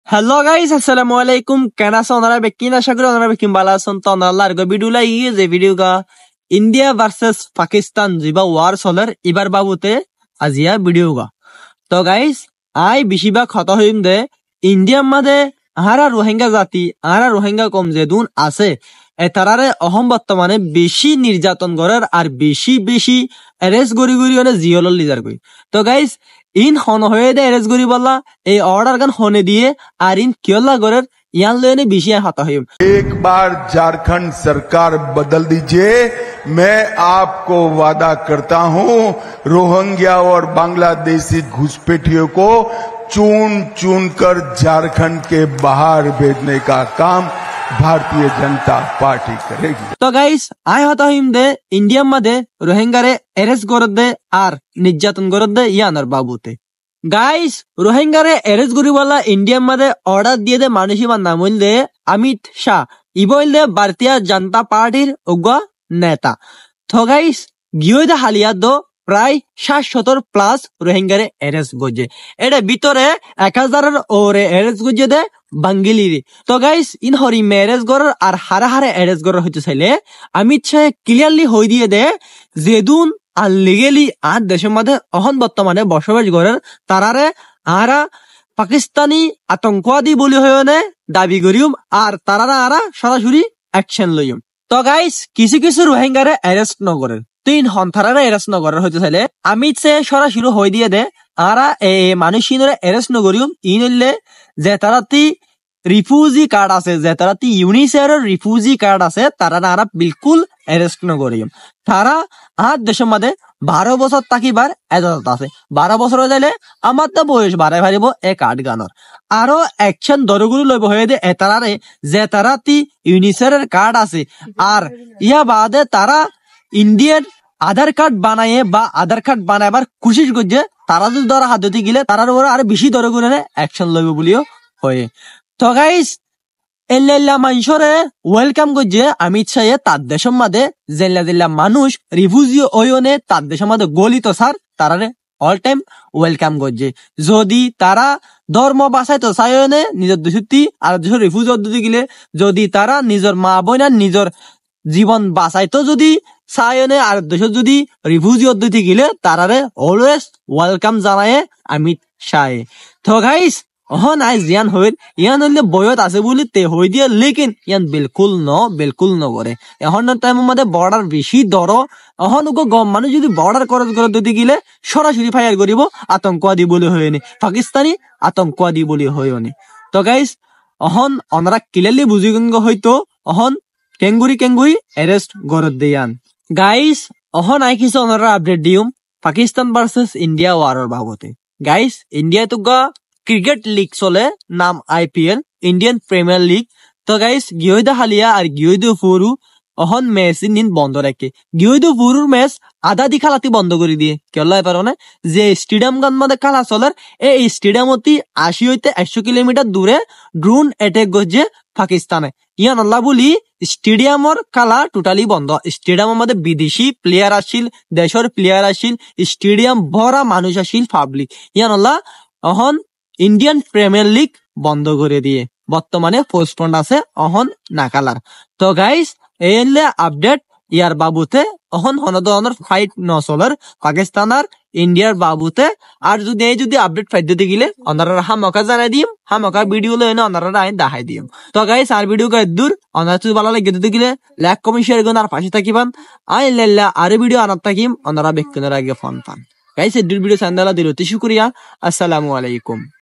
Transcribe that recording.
Hello guys, আসসালামু আলাইকুম। কেন আছো ওনারা বেকিন? আশা করি ওনারা বেকিন ভালো আছেন। তো ওনারা ভিডিও লাই যে ভিডিও গা ইন্ডিয়া ভার্সেস পাকিস্তান যিবা ওয়ার চলের এবার বাবুতে আজিয়া ভিডিও গা। তো গাইস আই বেশিরভাগ কথা হইম দে ইন্ডিয়ার মাঝে আহারা রোহিঙ্গা জাতি আহারা রোহিঙ্গা কম যে দুন আছে এতারারে অহম বর্তমানে বেশি নির্যাতন করার আর বেশি এরেস্ট গড়ি অনেক জিওলর লিজার করি। তো গাইস ইন হন হয়ে দে এরেস্ট গড়ি বললা এই অর্ডার গান হনে দিয়ে আর ইন কিয়ল্লা গড়ের ইয়ান লয়নে বেশি হতা হইম। एक बार झारखंड सरकार बदल दीजिए, मैं आपको वादा करता हूं रोहिंग्या और बांग्लादेशी घुसपैठियों को चुन चुन कर झारखंड के बाहर भेजने का काम भारतीय जनता पार्टी करेगी। तो गाइस आय हता हইম দে ইন্ডিয়ার মধ্যে রোহিঙ্গারে এরেস্ট করে দে আর নির্যাতন করে দে ইয়ানার বাবুতে। গাইস রোহিঙ্গারে এরেস্ট করিবলা ইন্ডিয়ার মধ্যে অর্ডার দিয়ে দে মানুষই বা নাম হইল দে অমিত শাহ ইবইল দে ভারতীয় জনতা পার্টির উগ্র নেতা। তো গাইস গিয়ে দে হালিয়া দো প্রায় ৭৭০+ রোহিঙ্গারে এরেস্ট গজে এটা ভিতরে ১,০০০-এর ওরে এরেস্ট গজে দে বাঙ্গিলিরে। তো গাইস ইন হরি ম্যারেজ গড়ার আর হারে এরেস্ট গড়ার হইতে চাইলে অমিত শাহ ক্লিয়ারলি হই দিয়ে দে যেদুন আর লিগেলি আর দেশের মধ্যে অহন বর্তমানে বসবাস করেন তারারে আরা পাকিস্তানি আতঙ্কবাদী বলি হয়ে দাবি করিম আর তারারা আরা সরাসরি অ্যাকশন লইম। তো গাইস কিছু রোহিঙ্গারে অ্যারেস্ট নগরের তিন হন্থারারে অ্যারেস্ট নগরের হইতে চাইলে অমিত শাহ সরাসরি হই দিয়ে দে আরা মানুষিনরে অ্যারেস্ট নগরিম ইন হইলে যে তারাতি রিফিউজি কার্ড আছে যে তারাতি ইউনিসেফের রিফিউজি কার্ড আছে তারা আরা বিলকুল অ্যারেস্ট নগরিম। তারা আর দেশের মধ্যে 12 বছর তাকিবার এজাজত আছে। 12 বছর যাইলে আমার তো বয়স বাড়াই ফারিব এ কার্ড গানোর আরো অ্যাকশন দরগুলো লইব হয়ে দে এতারারে যে তারাতি ইউনিসেফের কার্ড আছে আর ইয়া বাদে তারা ইন্ডিয়ান আধার কার্ড বানায় বা আধার কার্ড বানাইবার কোশিশ করছে তারা যদি ধরা হাত দিতে গেলে তারার উপরে আরো বেশি দরগুলো অ্যাকশন লইব বলিও হয়ে। তো গাইস এল্লা মানুষরে ওয়েলকাম করছে অমিত শাহ তার দেশের মধ্যে জেলা মানুষ রিফিউজি ওয়নে তার দেশের মধ্যে গলিত স্যার তারারে অল টাইম ওয়েলকাম করছে। যদি তারা ধর্ম বাঁচাইতো চাইনে নিজের দেশটি আর দেশের রিফিউজি দিতে গেলে যদি তারা নিজের মা বোন আর নিজের জীবন বাঁচাইতো যদি চাইনে আর দেশত যদি রিফিউজি দিতে গেলে তারারে অলওয়েজ ওয়েলকাম জানায় অমিত শাহ। তো গাইস অহন আই জিয়ান হইল ইয়ান হইলে বয়ত আছে বলি তে হই দিয়ে লেকিন ইয়ান বিলকুল ন করে এখন টাইমের মধ্যে বর্ডার বেশি দর এখন গম মানুষ যদি বর্ডার করে দিতে গেলে সরাসরি ফায়ার করিব আতঙ্কবাদী বলে হয়নি পাকিস্তানি আতঙ্কবাদী বলে হয়নি। তো গাইস অহন অনারা ক্লিয়ারলি বুঝি হয়তো অহন কেঙ্গুরি এরেস্ট গরত দিয়ান। গাইস অহন আই কিছু অনারা আপডেট দিম পাকিস্তান ভার্সেস ইন্ডিয়া ওয়ারের বাবদে। গাইস ইন্ডিয়া তো ক্রিকেট লিগ চলে নাম IPL ইন্ডিয়ান প্রিমিয়ার লিগ। তো গাইস গিয়দা হালিয়া আর গিয়দা ফুরু অহন ম্যাচ নিন বন্ধ রাখে গিয়দা ফুরুর ম্যাচ আধা দি খেলাতে বন্ধ করে দিয়ে কেলা পারো না যে স্টেডিয়াম গান মধ্যে খেলা চলার এই স্টেডিয়ামতি 80 হইতে 100 কিলোমিটার দূরে ড্রোন অ্যাটাক করছে পাকিস্তানে ইয়ান আল্লাহ বলি স্টেডিয়ামর খেলা টোটালি বন্ধ। স্টেডিয়ামের মধ্যে বিদেশি প্লেয়ার আসিল দেশের প্লেয়ার আসিল স্টেডিয়াম ভরা মানুষ আসিল পাবলিক ইয়ান আল্লাহ অহন ইন্ডিয়ান প্রিমিয়ার লিগ বন্ধ করে দিয়ে বর্তমানে পোস্টপন্ড আছে অহন নাকালার। তো গাইস এই আপডেট ইয়ার বাবুতে অহন হনদনের ফাইট নচলার পাকিস্তান আর ইন্ডিয়ার বাবুতে আর যদি আপডেট ফাইট দিতে গেলে অনারা হামকা জানাই দিম হামকা ভিডিও লই অনারা আইন দেখাই দিম। তো গাইস আর ভিডিও কা দূর অনারা যদি ভালো লাগে দিতে গেলে লাইক কমেন্ট শেয়ার করুন আর পাশে থাকিবান আই লেল্লা আর ভিডিও আনাত থাকিম অনারা বেকনের আগে ফোন পান। গাইস এই ভিডিও সান্দালা দিল শুকরিয়া। আসসালামু আলাইকুম।